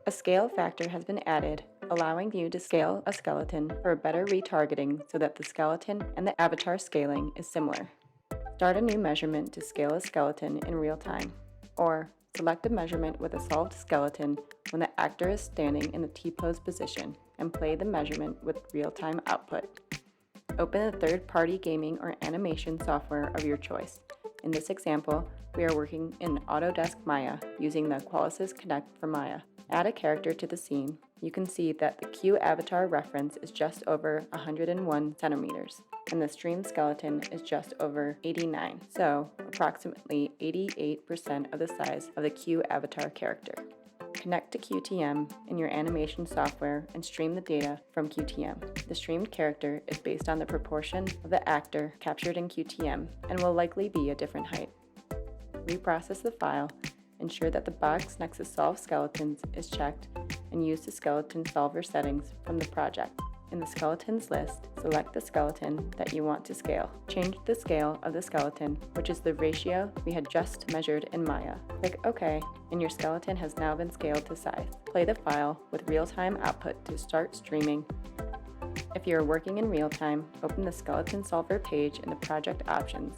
A scale factor has been added, allowing you to scale a skeleton for better retargeting so that the skeleton and the avatar scaling is similar. Start a new measurement to scale a skeleton in real time, or select a measurement with a solved skeleton when the actor is standing in the T-pose position and play the measurement with real-time output. Open a third-party gaming or animation software of your choice. In this example, we are working in Autodesk Maya using the Qualisys Connect for Maya. Add a character to the scene. You can see that the Q avatar reference is just over 101 centimeters, and the stream skeleton is just over 89, so approximately 88% of the size of the Q avatar character. Connect to QTM in your animation software and stream the data from QTM. The streamed character is based on the proportion of the actor captured in QTM and will likely be a different height. Reprocess the file, ensure that the box next to Solve Skeletons is checked, and use the skeleton solver settings from the project. In the skeletons list, select the skeleton that you want to scale. Change the scale of the skeleton, which is the ratio we had just measured in Maya. Click OK, and your skeleton has now been scaled to size. Play the file with real-time output to start streaming. If you are working in real time, open the skeleton solver page in the project options.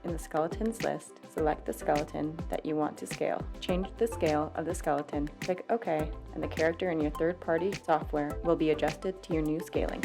In the skeletons list, select the skeleton that you want to scale. Change the scale of the skeleton, click OK, and the character in your third-party software will be adjusted to your new scaling.